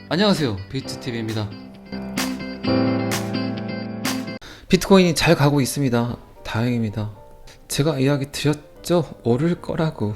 안녕하세요, 비트TV입니다. 비트코인이 잘 가고 있습니다. 다행입니다. 제가 이야기 드렸죠? 오를 거라고.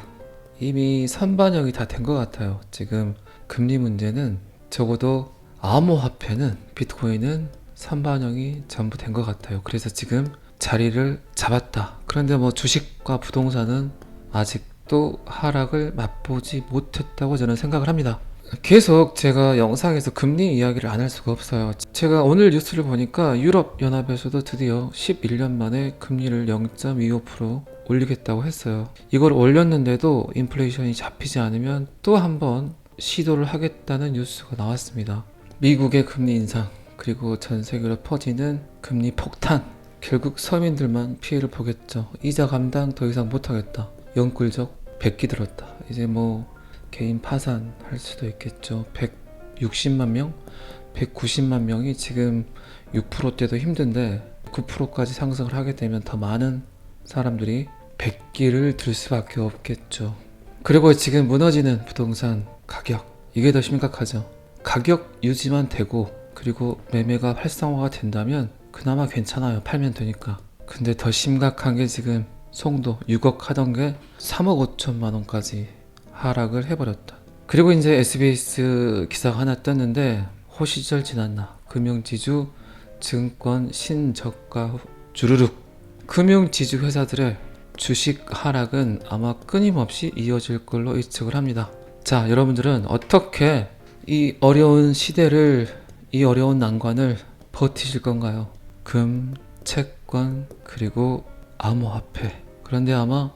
이미 선반영이 다 된 것 같아요. 지금 금리 문제는 적어도 암호화폐는, 비트코인은 선반영이 전부 된 것 같아요. 그래서 지금 자리를 잡았다. 그런데 뭐 주식과 부동산은 아직도 하락을 맛보지 못했다고 저는 생각을 합니다. 계속 제가 영상에서 금리 이야기를 안 할 수가 없어요. 제가 오늘 뉴스를 보니까 유럽연합에서도 드디어 11년 만에 금리를 0.25% 올리겠다고 했어요. 이걸 올렸는데도 인플레이션이 잡히지 않으면 또 한 번 시도를 하겠다는 뉴스가 나왔습니다. 미국의 금리 인상, 그리고 전 세계로 퍼지는 금리 폭탄, 결국 서민들만 피해를 보겠죠. 이자 감당 더 이상 못하겠다. 영끌적 백기 들었다. 이제 뭐 개인 파산할 수도 있겠죠. 160만 명, 190만 명이 지금 6%대도 힘든데 9%까지 상승을 하게 되면 더 많은 사람들이 백기를 들 수밖에 없겠죠. 그리고 지금 무너지는 부동산 가격, 이게 더 심각하죠. 가격 유지만 되고 그리고 매매가 활성화가 된다면 그나마 괜찮아요. 팔면 되니까. 근데 더 심각한 게 지금 송도 6억 하던 게 3억 5천만 원까지 하락을 해버렸다. 그리고 이제 SBS 기사가 하나 떴는데, 호시절 지났나, 금융지주 증권 신저가 주르륵. 금융지주 회사들의 주식 하락은 아마 끊임없이 이어질 걸로 예측을 합니다. 자, 여러분들은 어떻게 이 어려운 시대를, 이 어려운 난관을 버티실 건가요? 금, 채권, 그리고 암호화폐. 그런데 아마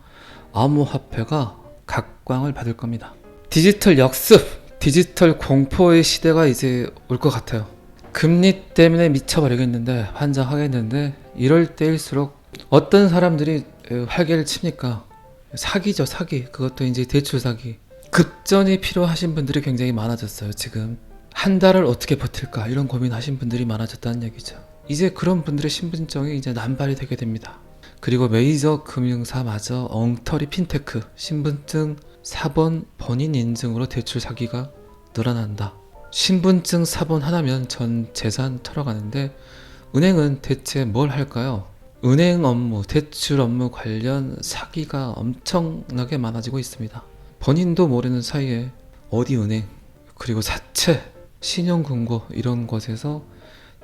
암호화폐가 각광을 받을 겁니다. 디지털 역습, 디지털 공포의 시대가 이제 올 것 같아요. 금리 때문에 미쳐버리겠는데, 환장하겠는데, 이럴 때일수록 어떤 사람들이 활개를 칩니까? 사기죠, 사기. 그것도 이제 대출 사기. 급전이 필요하신 분들이 굉장히 많아졌어요. 지금 한 달을 어떻게 버틸까, 이런 고민하신 분들이 많아졌다는 얘기죠. 이제 그런 분들의 신분증이 이제 남발이 되게 됩니다. 그리고 메이저 금융사마저 엉터리 핀테크, 신분증 4번 본인 인증으로 대출 사기가 늘어난다. 신분증 4번 하나면 전 재산 털어가는데, 은행은 대체 뭘 할까요? 은행 업무, 대출 업무 관련 사기가 엄청나게 많아지고 있습니다. 본인도 모르는 사이에 어디 은행, 그리고 사채, 신용금고 이런 곳에서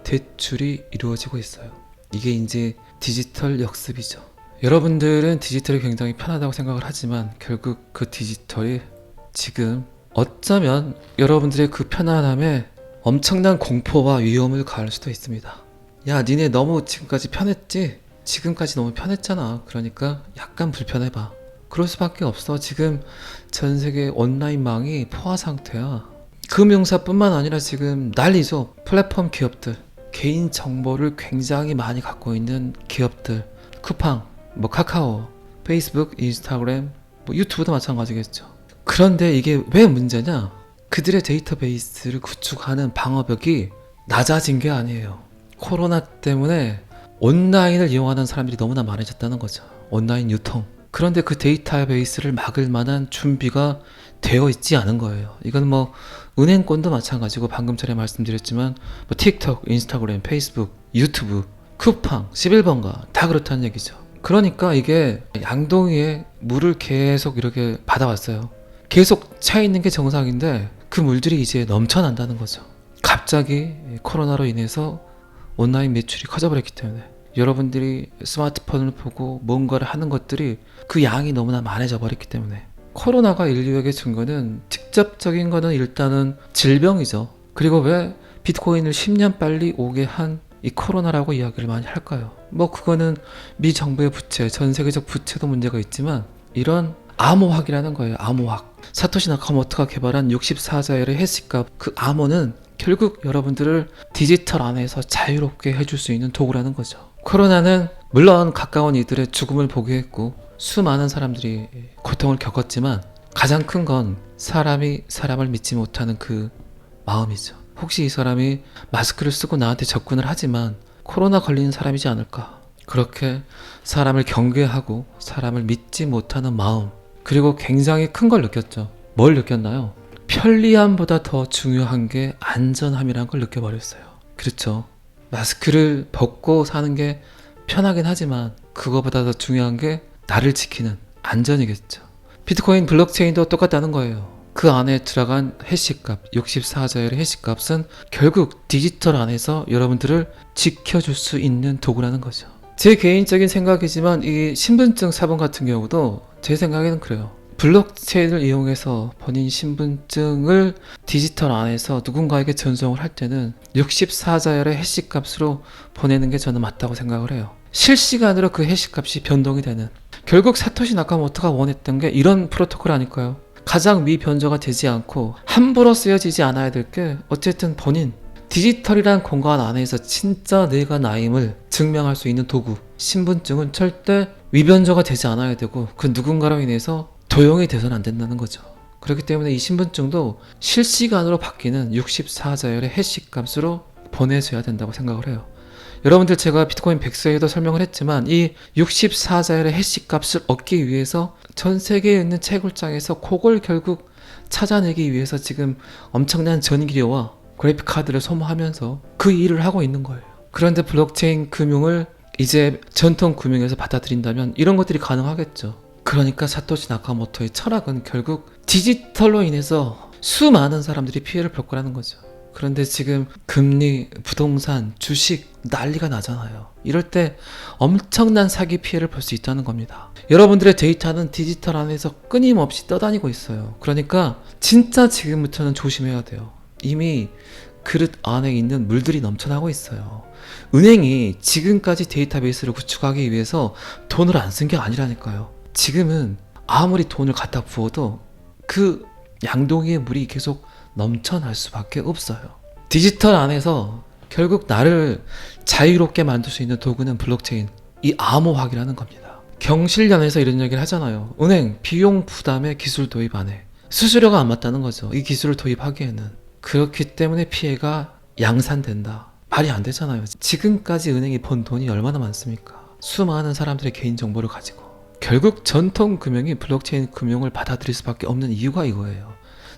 대출이 이루어지고 있어요. 이게 이제 디지털 역습이죠. 여러분들은 디지털이 굉장히 편하다고 생각을 하지만 결국 그 디지털이 지금 어쩌면 여러분들의 그 편안함에 엄청난 공포와 위험을 가할 수도 있습니다. 야, 니네 너무 지금까지 편했지? 지금까지 너무 편했잖아. 그러니까 약간 불편해봐. 그럴 수밖에 없어. 지금 전 세계 온라인망이 포화 상태야. 금융사뿐만 아니라 지금 난리죠. 플랫폼 기업들, 개인 정보를 굉장히 많이 갖고 있는 기업들, 쿠팡, 뭐 카카오, 페이스북, 인스타그램, 뭐 유튜브도 마찬가지겠죠. 그런데 이게 왜 문제냐? 그들의 데이터베이스를 구축하는 방어벽이 낮아진 게 아니에요. 코로나 때문에 온라인을 이용하는 사람들이 너무나 많아졌다는 거죠. 온라인 유통. 그런데 그 데이터베이스를 막을 만한 준비가 되어 있지 않은 거예요. 이건 뭐 은행권도 마찬가지고, 방금 전에 말씀드렸지만 뭐 틱톡, 인스타그램, 페이스북, 유튜브, 쿠팡, 11번가 다 그렇다는 얘기죠. 그러니까 이게 양동이에 물을 계속 이렇게 받아왔어요. 계속 차 있는 게 정상인데 그 물들이 이제 넘쳐난다는 거죠. 갑자기 코로나로 인해서 온라인 매출이 커져버렸기 때문에, 여러분들이 스마트폰을 보고 뭔가를 하는 것들이 그 양이 너무나 많아져 버렸기 때문에, 코로나가 인류에게 준 거는 직접적인 거는 일단은 질병이죠. 그리고 왜 비트코인을 10년 빨리 오게 한 이 코로나라고 이야기를 많이 할까요? 뭐 그거는 미 정부의 부채, 전 세계적 부채도 문제가 있지만, 이런 암호학이라는 거예요. 암호학. 사토시 나카모토가 개발한 64자열의 해시값, 그 암호는 결국 여러분들을 디지털 안에서 자유롭게 해줄 수 있는 도구라는 거죠. 코로나는 물론 가까운 이들의 죽음을 보게 했고 수많은 사람들이 고통을 겪었지만, 가장 큰 건 사람이 사람을 믿지 못하는 그 마음이죠. 혹시 이 사람이 마스크를 쓰고 나한테 접근을 하지만 코로나 걸린 사람이지 않을까, 그렇게 사람을 경계하고 사람을 믿지 못하는 마음, 그리고 굉장히 큰 걸 느꼈죠. 뭘 느꼈나요? 편리함보다 더 중요한 게 안전함이라는 걸 느껴버렸어요. 그렇죠. 마스크를 벗고 사는 게 편하긴 하지만 그거보다 더 중요한 게 나를 지키는 안전이겠죠. 비트코인 블록체인도 똑같다는 거예요. 그 안에 들어간 해시값, 64자율의 해시값은 결국 디지털 안에서 여러분들을 지켜줄 수 있는 도구라는 거죠. 제 개인적인 생각이지만 이 신분증 사본 같은 경우도 제 생각에는 그래요. 블록체인을 이용해서 본인 신분증을 디지털 안에서 누군가에게 전송을 할 때는 64자율의 해시값으로 보내는 게 저는 맞다고 생각을 해요. 실시간으로 그 해시값이 변동이 되는, 결국 사토시 나카모토가 원했던 게 이런 프로토콜 아닐까요? 가장 미변조가 되지 않고 함부로 쓰여지지 않아야 될 게 어쨌든 본인 디지털이란 공간 안에서 진짜 내가 나임을 증명할 수 있는 도구, 신분증은 절대 위변조가 되지 않아야 되고 그 누군가로 인해서 도용이 돼서는 안 된다는 거죠. 그렇기 때문에 이 신분증도 실시간으로 바뀌는 64자율의 해시값으로 보내줘야 된다고 생각을 해요. 여러분들 제가 비트코인 백서에도 설명을 했지만 이 64자율의 해시값을 얻기 위해서 전 세계에 있는 채굴장에서 그걸 결국 찾아내기 위해서 지금 엄청난 전기료와 그래픽카드를 소모하면서 그 일을 하고 있는 거예요. 그런데 블록체인 금융을 이제 전통 금융에서 받아들인다면 이런 것들이 가능하겠죠. 그러니까 사토시 나카모토의 철학은 결국 디지털로 인해서 수많은 사람들이 피해를 볼 거라는 거죠. 그런데 지금 금리, 부동산, 주식 난리가 나잖아요. 이럴 때 엄청난 사기 피해를 볼 수 있다는 겁니다. 여러분들의 데이터는 디지털 안에서 끊임없이 떠다니고 있어요. 그러니까 진짜 지금부터는 조심해야 돼요. 이미 그릇 안에 있는 물들이 넘쳐나고 있어요. 은행이 지금까지 데이터베이스를 구축하기 위해서 돈을 안 쓴 게 아니라니까요. 지금은 아무리 돈을 갖다 부어도 그 양동이의 물이 계속 넘쳐날 수밖에 없어요. 디지털 안에서 결국 나를 자유롭게 만들 수 있는 도구는 블록체인, 이 암호화기라는 겁니다. 경실련에서 이런 얘기를 하잖아요. 은행 비용 부담에 기술 도입 안 해. 수수료가 안 맞다는 거죠. 이 기술을 도입하기에는. 그렇기 때문에 피해가 양산된다. 말이 안 되잖아요. 지금까지 은행이 번 돈이 얼마나 많습니까? 수많은 사람들의 개인정보를 가지고. 결국 전통 금융이 블록체인 금융을 받아들일 수밖에 없는 이유가 이거예요.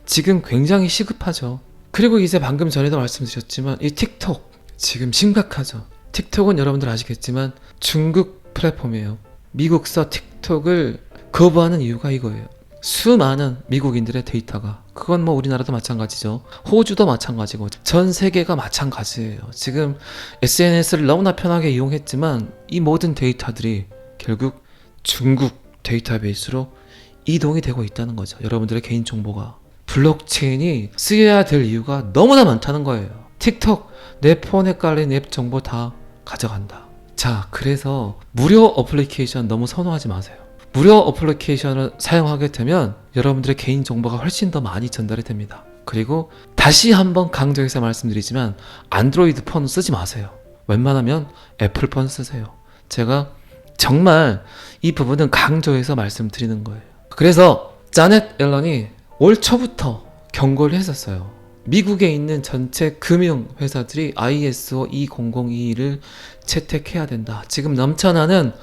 지금 굉장히 시급하죠. 그리고 이제 방금 전에도 말씀드렸지만 이 틱톡 지금 심각하죠. 틱톡은 여러분들 아시겠지만 중국 플랫폼이에요. 미국서 틱톡을 거부하는 이유가 이거예요. 수많은 미국인들의 데이터가, 그건 뭐 우리나라도 마찬가지죠. 호주도 마찬가지고 전 세계가 마찬가지예요. 지금 SNS를 너무나 편하게 이용했지만 이 모든 데이터들이 결국 중국 데이터베이스로 이동이 되고 있다는 거죠. 여러분들의 개인정보가. 블록체인이 쓰여야 될 이유가 너무나 많다는 거예요. 틱톡, 내 폰에 깔린 앱 정보 다 가져간다. 자, 그래서 무료 어플리케이션 너무 선호하지 마세요. 무료 어플리케이션을 사용하게 되면 여러분들의 개인정보가 훨씬 더 많이 전달이 됩니다. 그리고 다시 한번 강조해서 말씀드리지만 안드로이드 폰 쓰지 마세요. 웬만하면 애플 폰 쓰세요. 제가 정말 이 부분은 강조해서 말씀드리는 거예요. 그래서 자넷 옐런이 올 초부터 경고를 했었어요. 미국에 있는 전체 금융회사들이 ISO 20022를 채택해야 된다. 지금 넘쳐나는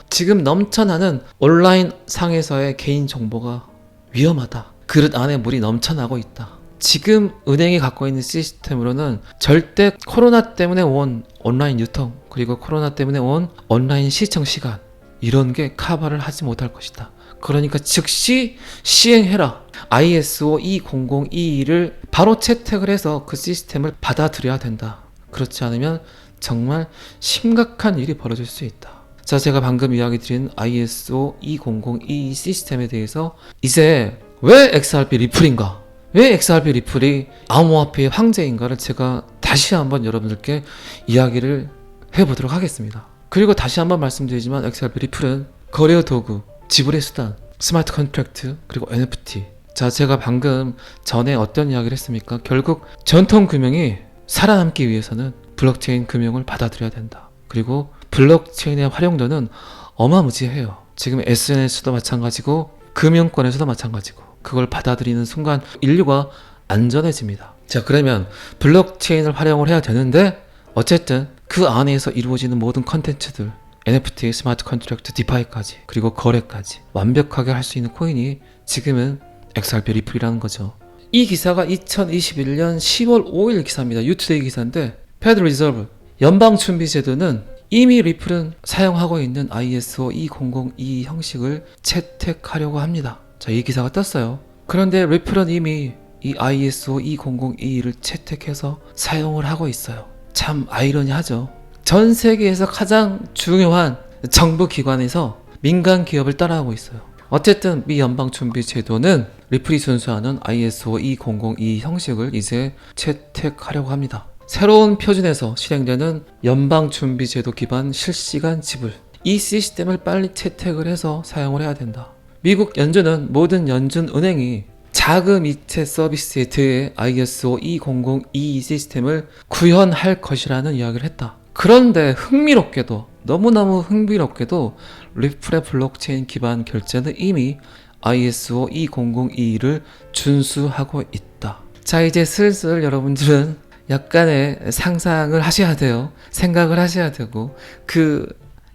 온라인 상에서의 개인정보가 위험하다. 그릇 안에 물이 넘쳐나고 있다. 지금 은행이 갖고 있는 시스템으로는 절대 코로나 때문에 온 온라인 유통, 그리고 코로나 때문에 온 온라인 시청 시간, 이런 게 커버를 하지 못할 것이다. 그러니까 즉시 시행해라. ISO 20022를 바로 채택을 해서 그 시스템을 받아들여야 된다. 그렇지 않으면 정말 심각한 일이 벌어질 수 있다. 자, 제가 방금 이야기 드린 ISO 20022 시스템에 대해서 이제 왜 XRP 리플인가? 왜 XRP 리플이 암호화폐의 황제인가를 제가 다시 한번 여러분들께 이야기를 해보도록 하겠습니다. 그리고 다시 한번 말씀드리지만 XRP 리플은 거래 도구, 지불의 수단, 스마트 컨트랙트, 그리고 NFT. 자, 제가 방금 전에 어떤 이야기를 했습니까? 결국 전통 금융이 살아남기 위해서는 블록체인 금융을 받아들여야 된다. 그리고 블록체인의 활용도는 어마무지해요. 지금 SNS도 마찬가지고 금융권에서도 마찬가지고 그걸 받아들이는 순간 인류가 안전해집니다. 자, 그러면 블록체인을 활용을 해야 되는데 어쨌든 그 안에서 이루어지는 모든 컨텐츠들, NFT, 스마트 컨트랙트, 디파이까지, 그리고 거래까지 완벽하게 할 수 있는 코인이 지금은 XRP 리플이라는 거죠. 이 기사가 2021년 10월 5일 기사입니다. 유투데이 기사인데 Fed Reserve 연방준비제도는 이미 리플은 사용하고 있는 ISO 2002 형식을 채택하려고 합니다. 자, 이 기사가 떴어요. 그런데 리플은 이미 이 ISO 2002를 채택해서 사용을 하고 있어요. 참 아이러니하죠. 전 세계에서 가장 중요한 정부 기관에서 민간 기업을 따라하고 있어요. 어쨌든 미 연방준비제도는 리플이 준수하는 ISO 2002 형식을 이제 채택하려고 합니다. 새로운 표준에서 실행되는 연방준비제도 기반 실시간 지불, 이 시스템을 빨리 채택을 해서 사용을 해야 된다. 미국 연준은 모든 연준 은행이 자금 이체 서비스에 대해 ISO 2002 시스템을 구현할 것이라는 이야기를 했다. 그런데 흥미롭게도, 너무너무 흥미롭게도 리플의 블록체인 기반 결제는 이미 ISO 2002를 준수하고 있다. 자, 이제 슬슬 여러분들은 약간의 상상을 하셔야 돼요. 생각을 하셔야 되고, 그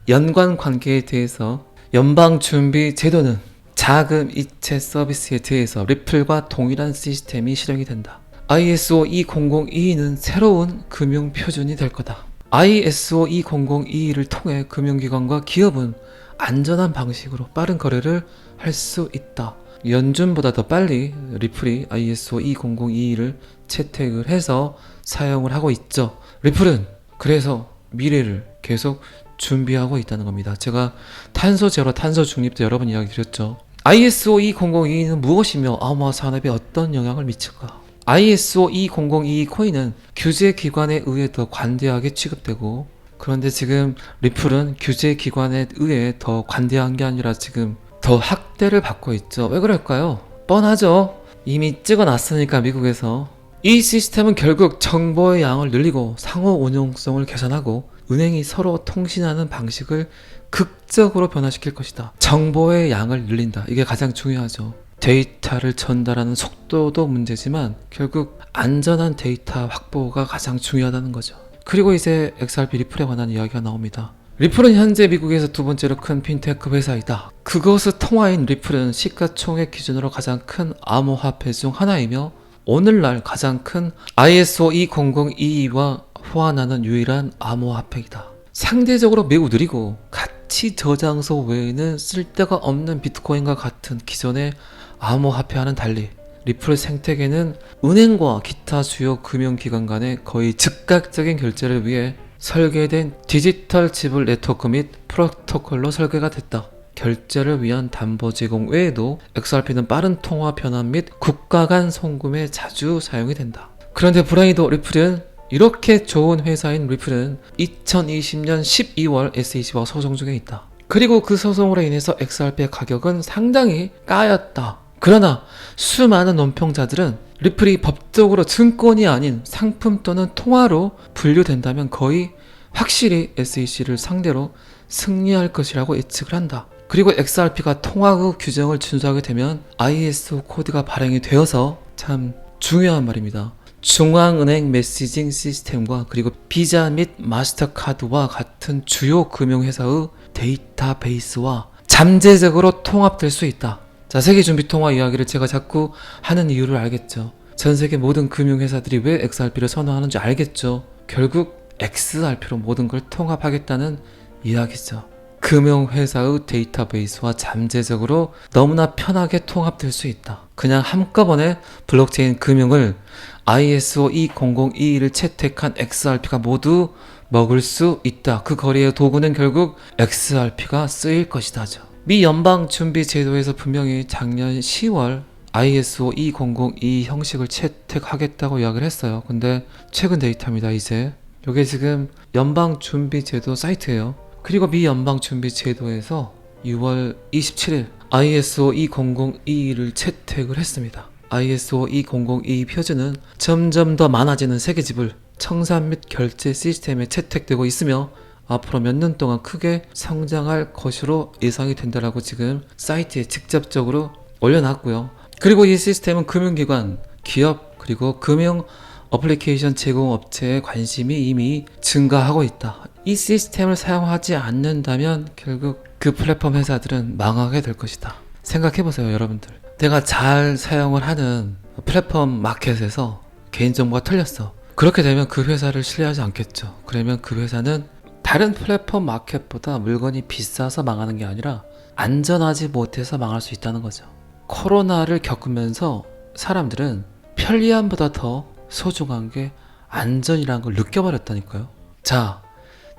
연관 관계에 대해서 연방준비제도는 자금 이체 서비스에 대해서 리플과 동일한 시스템이 실행이 된다. ISO 2002는 새로운 금융 표준이 될 거다. ISO 2002를 통해 금융기관과 기업은 안전한 방식으로 빠른 거래를 할 수 있다. 연준보다 더 빨리 리플이 ISO 2002를 채택을 해서 사용을 하고 있죠. 리플은 그래서 미래를 계속 준비하고 있다는 겁니다. 제가 탄소 제로, 탄소 중립 때 여러 번 이야기 드렸죠. ISO 2002는 무엇이며 암호화 산업에 어떤 영향을 미칠까? ISO 2002 코인은 규제기관에 의해 더 관대하게 취급되고, 그런데 지금 리플은 규제기관에 의해 더 관대한 게 아니라 지금 더 학대를 받고 있죠. 왜 그럴까요? 뻔하죠. 이미 찍어놨으니까 미국에서. 이 시스템은 결국 정보의 양을 늘리고 상호 운용성을 개선하고 은행이 서로 통신하는 방식을 극적으로 변화시킬 것이다. 정보의 양을 늘린다. 이게 가장 중요하죠. 데이터를 전달하는 속도도 문제지만 결국 안전한 데이터 확보가 가장 중요하다는 거죠. 그리고 이제 XRP 리플에 관한 이야기가 나옵니다. 리플은 현재 미국에서 두 번째로 큰 핀테크 회사이다. 그것의 통화인 리플은 시가총액 기준으로 가장 큰 암호화폐 중 하나이며 오늘날 가장 큰 ISO 2002와 호환하는 유일한 암호화폐이다. 상대적으로 매우 느리고 가치 저장소 외에는 쓸데가 없는 비트코인과 같은 기존의 암호화폐와는 달리 리플 생태계는 은행과 기타 주요 금융기관 간의 거의 즉각적인 결제를 위해 설계된 디지털 지불 네트워크 및 프로토콜로 설계가 됐다. 결제를 위한 담보 제공 외에도 XRP는 빠른 통화 변환 및 국가 간 송금에 자주 사용이 된다. 그런데 불행히도 리플은 이렇게 좋은 회사인 리플은 2020년 12월 SEC와 소송 중에 있다. 그리고 그 소송으로 인해서 XRP의 가격은 상당히 까였다. 그러나 수많은 논평자들은 리플이 법적으로 증권이 아닌 상품 또는 통화로 분류된다면 거의 확실히 SEC를 상대로 승리할 것이라고 예측을 한다. 그리고 XRP가 통화의 규정을 준수하게 되면 ISO 코드가 발행이 되어서 참 중요한 말입니다. 중앙은행 메시징 시스템과 그리고 비자 및 마스터카드와 같은 주요 금융회사의 데이터베이스와 잠재적으로 통합될 수 있다. 자, 세계준비통화 이야기를 제가 자꾸 하는 이유를 알겠죠. 전 세계 모든 금융회사들이 왜 XRP를 선호하는지 알겠죠. 결국 XRP로 모든 걸 통합하겠다는 이야기죠. 금융회사의 데이터베이스와 잠재적으로 너무나 편하게 통합될 수 있다. 그냥 한꺼번에 블록체인 금융을 ISO 2002를 채택한 XRP가 모두 먹을 수 있다. 그 거래의 도구는 결국 XRP가 쓰일 것이다죠. 미 연방준비제도에서 분명히 작년 10월 ISO 2002 형식을 채택하겠다고 이야기를 했어요. 근데 최근 데이터입니다. 이제 이게 지금 연방준비제도 사이트예요. 그리고 미 연방준비제도에서 6월 27일 ISO 2002를 채택을 했습니다. ISO 2002 표준은 점점 더 많아지는 세계지불, 청산 및 결제 시스템에 채택되고 있으며 앞으로 몇 년 동안 크게 성장할 것으로 예상이 된다라고 지금 사이트에 직접적으로 올려놨고요. 그리고 이 시스템은 금융기관, 기업, 그리고 금융 어플리케이션 제공업체의 관심이 이미 증가하고 있다. 이 시스템을 사용하지 않는다면 결국 그 플랫폼 회사들은 망하게 될 것이다. 생각해보세요, 여러분들. 내가 잘 사용을 하는 플랫폼 마켓에서 개인정보가 털렸어. 그렇게 되면 그 회사를 신뢰하지 않겠죠. 그러면 그 회사는 다른 플랫폼 마켓보다 물건이 비싸서 망하는 게 아니라 안전하지 못해서 망할 수 있다는 거죠. 코로나를 겪으면서 사람들은 편리함보다 더 소중한 게 안전이라는 걸 느껴버렸다니까요. 자,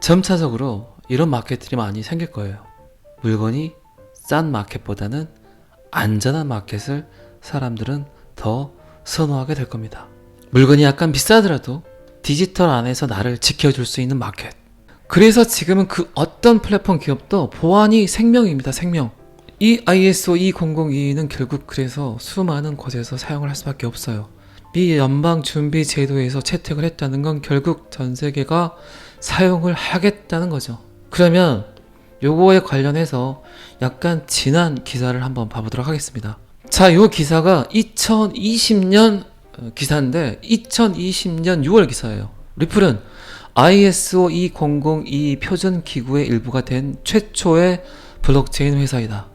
점차적으로 이런 마켓들이 많이 생길 거예요. 물건이 싼 마켓보다는 안전한 마켓을 사람들은 더 선호하게 될 겁니다. 물건이 약간 비싸더라도 디지털 안에서 나를 지켜줄 수 있는 마켓. 그래서 지금은 그 어떤 플랫폼 기업도 보안이 생명입니다. 생명. 이 ISO 20022는 결국 그래서 수많은 곳에서 사용을 할 수밖에 없어요. 미 연방준비제도에서 채택을 했다는 건 결국 전 세계가 사용을 하겠다는 거죠. 그러면 요거에 관련해서 약간 지난 기사를 한번 봐보도록 하겠습니다. 자, 요 기사가 2020년 기사인데 2020년 6월 기사예요. 리플은 ISO 20022 표준 기구의 일부가 된 최초의 블록체인 회사이다.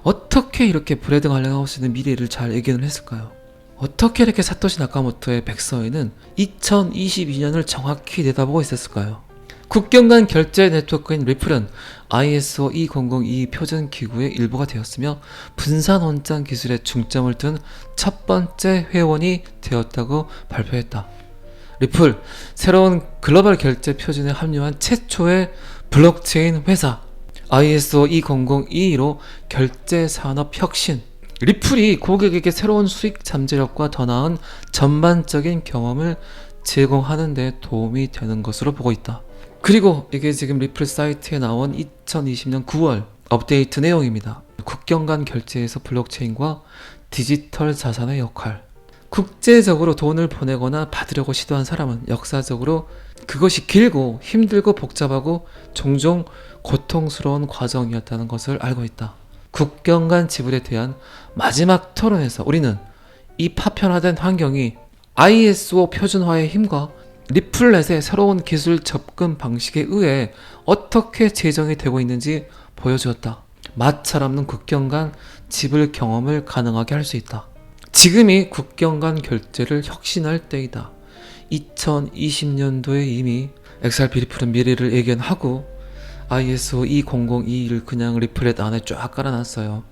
어떻게 이렇게 브래드 갈라하우스는 미래를 잘 예견을 했을까요? 어떻게 이렇게 사토시 나카모토의 백서에는 2022년을 정확히 내다보고 있었을까요? 국경 간 결제 네트워크인 리플은 ISO 20022 표준 기구의 일부가 되었으며 분산 원장 기술에 중점을 둔 첫 번째 회원이 되었다고 발표했다. 리플, 새로운 글로벌 결제 표준에 합류한 최초의 블록체인 회사 ISO 20022로 결제 산업 혁신. 리플이 고객에게 새로운 수익 잠재력과 더 나은 전반적인 경험을 제공하는 데 도움이 되는 것으로 보고 있다. 그리고 이게 지금 리플 사이트에 나온 2020년 9월 업데이트 내용입니다. 국경 간 결제에서 블록체인과 디지털 자산의 역할. 국제적으로 돈을 보내거나 받으려고 시도한 사람은 역사적으로 그것이 길고 힘들고 복잡하고 종종 고통스러운 과정이었다는 것을 알고 있다. 국경 간 지불에 대한 마지막 토론에서 우리는 이 파편화된 환경이 ISO 표준화의 힘과 리플넷의 새로운 기술 접근 방식에 의해 어떻게 제정이 되고 있는지 보여주었다. 마찰 없는 국경 간 지불 경험을 가능하게 할 수 있다. 지금이 국경 간 결제를 혁신할 때이다. 2020년도에 이미 XRP 리플은 미래를 예견하고 ISO 20022를 그냥 리플렛 안에 쫙 깔아놨어요.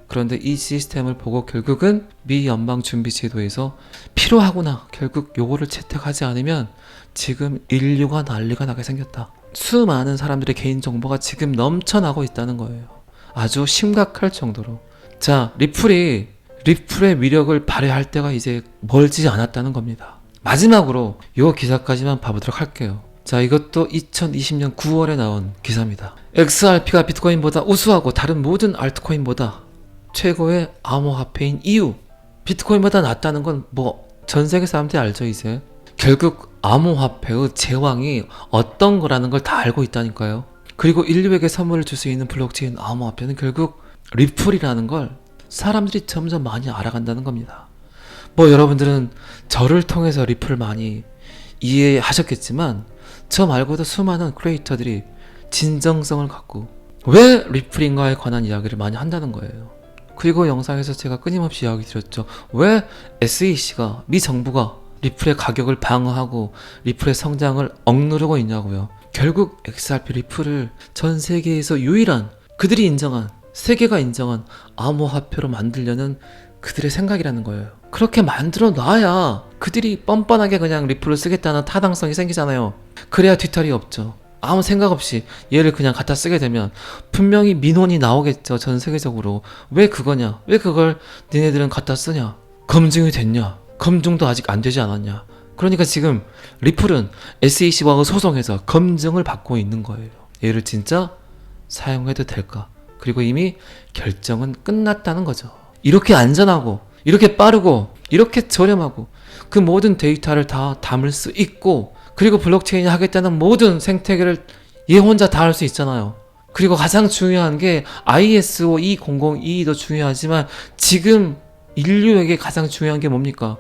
그런데 이 시스템을 보고 결국은 미 연방준비제도에서 필요하구나, 결국 요거를 채택하지 않으면 지금 인류가 난리가 나게 생겼다. 수많은 사람들의 개인정보가 지금 넘쳐나고 있다는 거예요. 아주 심각할 정도로. 자, 리플의 위력을 발휘할 때가 이제 멀지 않았다는 겁니다. 마지막으로 요 기사까지만 봐보도록 할게요. 자, 이것도 2020년 9월에 나온 기사입니다. XRP가 비트코인보다 우수하고 다른 모든 알트코인보다 최고의 암호화폐인 이유. 비트코인보다 낫다는 건 뭐 전 세계 사람들이 알죠. 이제 결국 암호화폐의 제왕이 어떤 거라는 걸 다 알고 있다니까요. 그리고 인류에게 선물을 줄 수 있는 블록체인 암호화폐는 결국 리플이라는 걸 사람들이 점점 많이 알아간다는 겁니다. 뭐 여러분들은 저를 통해서 리플을 많이 이해하셨겠지만 저 말고도 수많은 크리에이터들이 진정성을 갖고 왜 리플인가에 관한 이야기를 많이 한다는 거예요. 그리고 영상에서 제가 끊임없이 이야기 드렸죠. 왜 SEC가, 미 정부가 리플의 가격을 방어하고 리플의 성장을 억누르고 있냐고요. 결국 XRP 리플을 전 세계에서 유일한, 그들이 인정한, 세계가 인정한 암호화폐로 만들려는 그들의 생각이라는 거예요. 그렇게 만들어 놔야 그들이 뻔뻔하게 그냥 리플을 쓰겠다는 타당성이 생기잖아요. 그래야 뒤탈이 없죠. 아무 생각 없이 얘를 그냥 갖다 쓰게 되면 분명히 민원이 나오겠죠. 전 세계적으로. 왜 그거냐? 왜 그걸 니네들은 갖다 쓰냐? 검증이 됐냐? 검증도 아직 안 되지 않았냐? 그러니까 지금 리플은 SEC와 소송해서 검증을 받고 있는 거예요. 얘를 진짜 사용해도 될까? 그리고 이미 결정은 끝났다는 거죠. 이렇게 안전하고 이렇게 빠르고 이렇게 저렴하고 그 모든 데이터를 다 담을 수 있고, 그리고 블록체인이 하겠다는 모든 생태계를 얘 혼자 다 할 수 있잖아요. 그리고 가장 중요한 게 ISO 20022도 중요하지만 지금 인류에게 가장 중요한 게 뭡니까?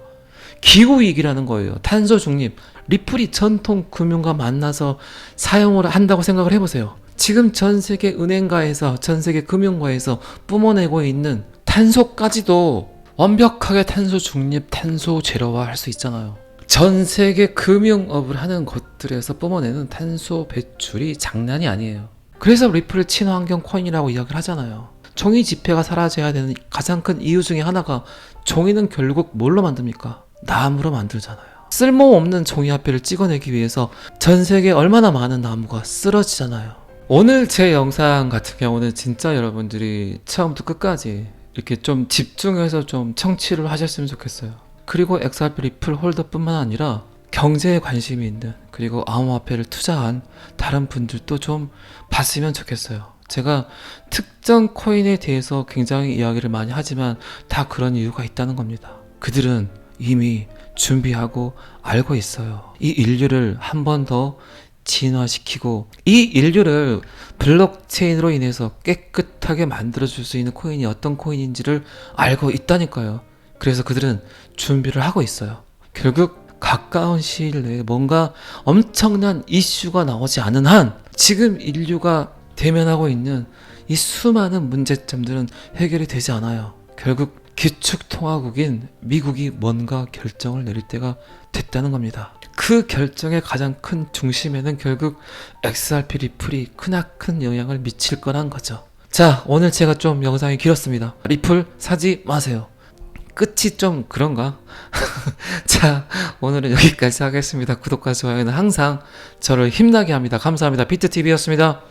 기후위기라는 거예요. 탄소 중립. 리플이 전통 금융과 만나서 사용을 한다고 생각을 해보세요. 지금 전 세계 은행가에서, 전 세계 금융가에서 뿜어내고 있는 탄소까지도 완벽하게 탄소 중립, 탄소 제로화 할 수 있잖아요. 전 세계 금융업을 하는 것들에서 뿜어내는 탄소 배출이 장난이 아니에요. 그래서 리플을 친환경 코인이라고 이야기를 하잖아요. 종이 지폐가 사라져야 되는 가장 큰 이유 중에 하나가, 종이는 결국 뭘로 만듭니까? 나무로 만들잖아요. 쓸모없는 종이화폐를 찍어내기 위해서 전 세계에 얼마나 많은 나무가 쓰러지잖아요. 오늘 제 영상 같은 경우는 진짜 여러분들이 처음부터 끝까지 이렇게 좀 집중해서 좀 청취를 하셨으면 좋겠어요. 그리고 XRP 리플 홀더뿐만 아니라 경제에 관심이 있는, 그리고 암호화폐를 투자한 다른 분들도 좀 봤으면 좋겠어요. 제가 특정 코인에 대해서 굉장히 이야기를 많이 하지만 다 그런 이유가 있다는 겁니다. 그들은 이미 준비하고 알고 있어요. 이 인류를 한 번 더 진화시키고, 이 인류를 블록체인으로 인해서 깨끗하게 만들어줄 수 있는 코인이 어떤 코인인지를 알고 있다니까요. 그래서 그들은 준비를 하고 있어요. 결국 가까운 시일 내에 뭔가 엄청난 이슈가 나오지 않은 한, 지금 인류가 대면하고 있는 이 수많은 문제점들은 해결이 되지 않아요. 결국 기축통화국인 미국이 뭔가 결정을 내릴 때가 됐다는 겁니다. 그 결정의 가장 큰 중심에는 결국 XRP 리플이 크나큰 영향을 미칠 거란 거죠. 자, 오늘 제가 좀 영상이 길었습니다. 리플 사지 마세요. 끝이 좀 그런가? 자, 오늘은 여기까지 하겠습니다. 구독과 좋아요는 항상 저를 힘나게 합니다. 감사합니다. 비트TV였습니다.